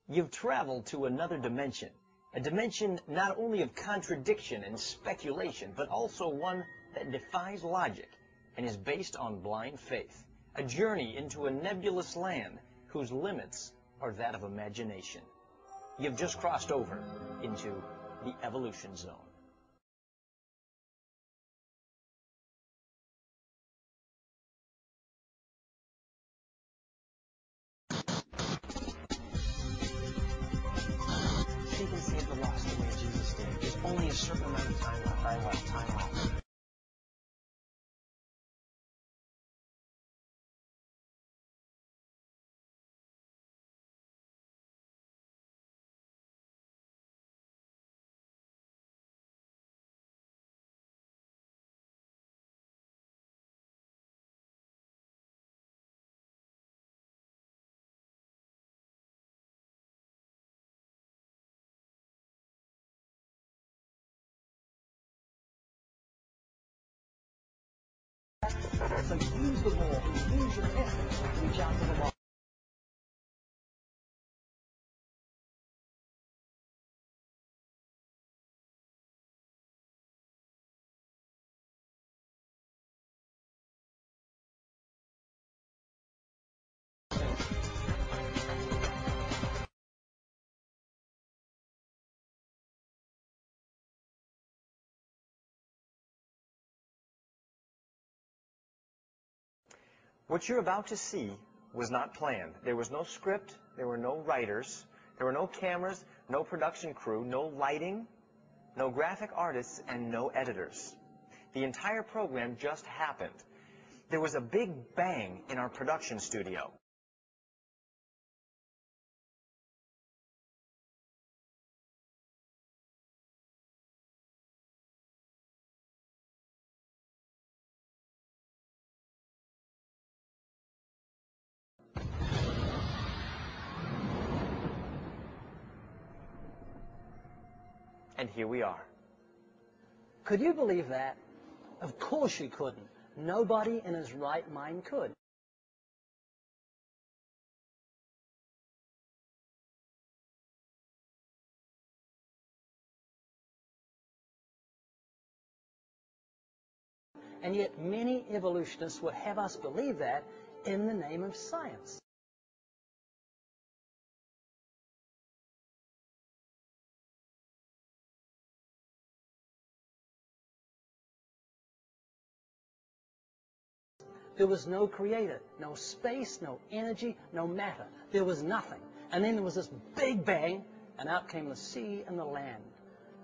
You've traveled to another dimension, a dimension not only of contradiction and speculation, but also one that defies logic and is based on blind faith, a journey into a nebulous land whose limits are that of imagination. You've just crossed over into the evolution zone. So you can see it the lost the way Jesus did. There's only a certain amount of time left, time left. So use the wall, use your essence to reach out to the wall. What you're about to see was not planned. There was no script, there were no writers, there were no cameras, no production crew, no lighting, no graphic artists, and no editors. The entire program just happened. There was a big bang in our production studio. And here we are. Could you believe that? Of course you couldn't. Nobody in his right mind could. And yet many evolutionists would have us believe that in the name of science. There was no creator, no space, no energy, no matter. There was nothing. And then there was this big bang, and out came the sea and the land.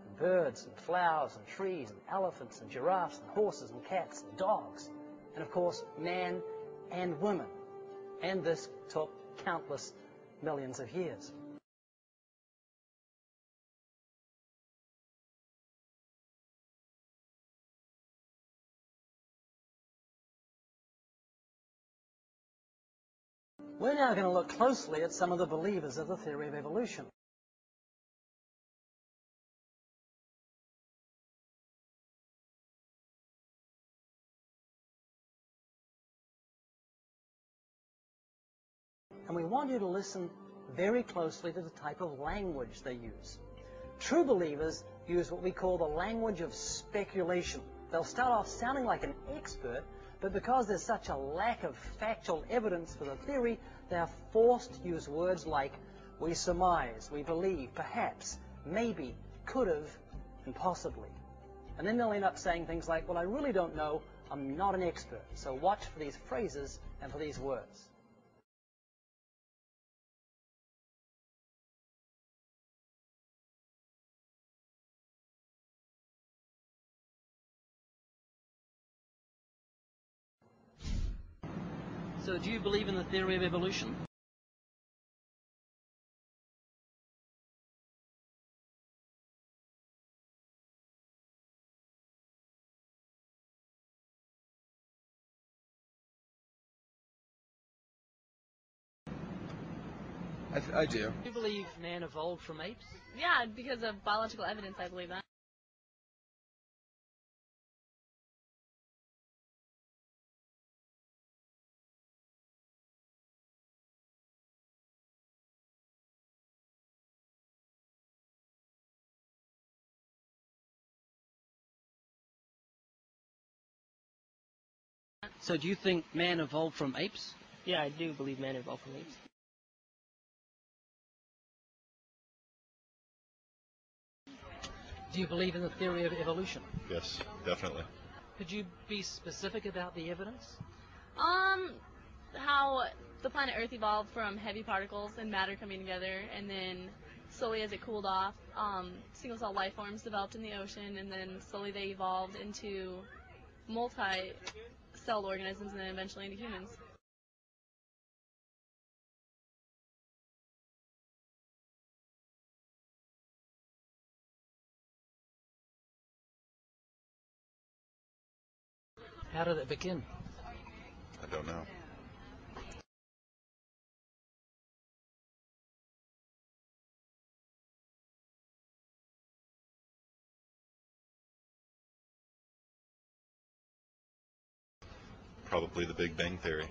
And birds and flowers and trees and elephants and giraffes and horses and cats and dogs. And of course, man and women. And this took countless millions of years. We're now going to look closely at some of the believers of the theory of evolution. And we want you to listen very closely to the type of language they use. True believers use what we call the language of speculation. They'll start off sounding like an expert, but because there's such a lack of factual evidence for the theory, they're forced to use words like we surmise, we believe, perhaps, maybe, could have, and possibly. And then they'll end up saying things like, well, I really don't know, I'm not an expert. So watch for these phrases and for these words. So do you believe in the theory of evolution? I do. Do you believe man evolved from apes? Yeah, because of biological evidence, I believe that. So do you think man evolved from apes? Yeah, I do believe man evolved from apes. Do you believe in the theory of evolution? Yes, definitely. Could you be specific about the evidence? How the planet Earth evolved from heavy particles and matter coming together, and then slowly as it cooled off, single-cell life forms developed in the ocean, and then slowly they evolved into multi-celled organisms, and then eventually into humans. How did it begin? I don't know. Probably the Big Bang Theory.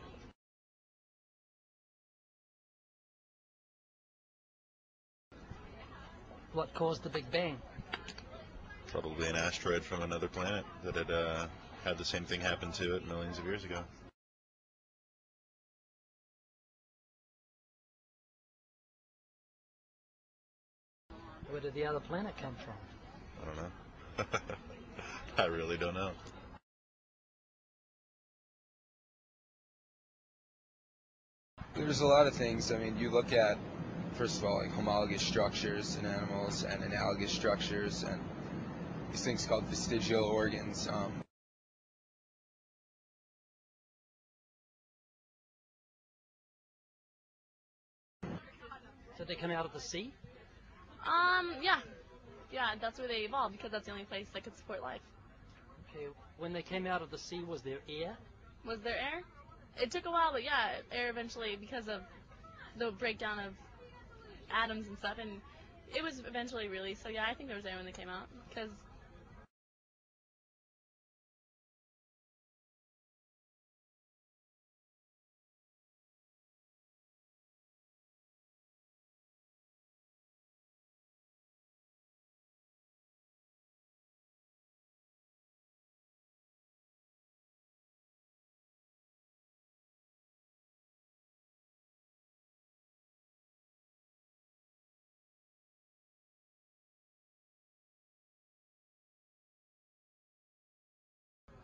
What caused the Big Bang? Probably an asteroid from another planet that had the same thing happen to it millions of years ago. Where did the other planet come from? I don't know. I really don't know. There's a lot of things. I mean, you look at, first of all, like homologous structures in animals and analogous structures and these things called vestigial organs. Did they come out of the sea? Yeah, that's where they evolved, because that's the only place that could support life. Okay, when they came out of the sea, was there air? Was there air? It took a while, but yeah, air eventually, because of the breakdown of atoms and stuff, and it was eventually released. So yeah, I think there was air when they came out, because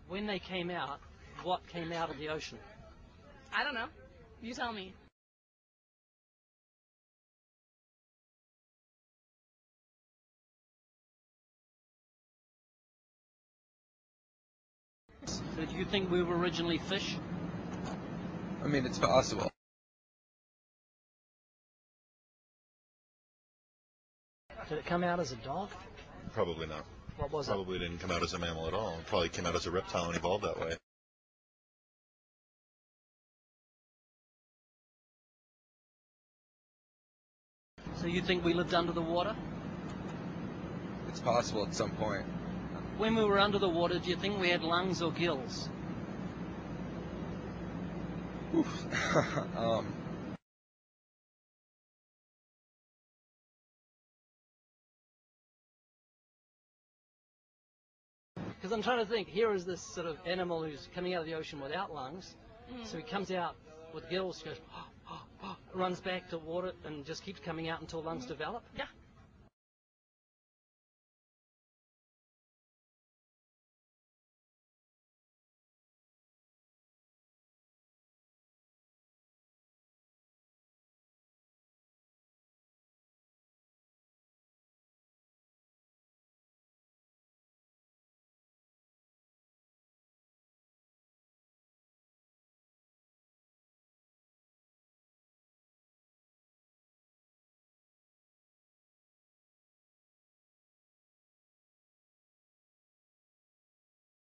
When they came out, what came out of the ocean? I don't know. You tell me. So do you think we were originally fish? I mean, it's possible. Did it come out as a dog? Probably not. What was Probably didn't come out as a mammal at all. It probably came out as a reptile and evolved that way. So you think we lived under the water? It's possible at some point. When we were under the water, do you think we had lungs or gills? Oof. Because I'm trying to think, here is this sort of animal who's coming out of the ocean without lungs. So he comes out with gills, goes, runs back to water and just keeps coming out until lungs develop. Yeah.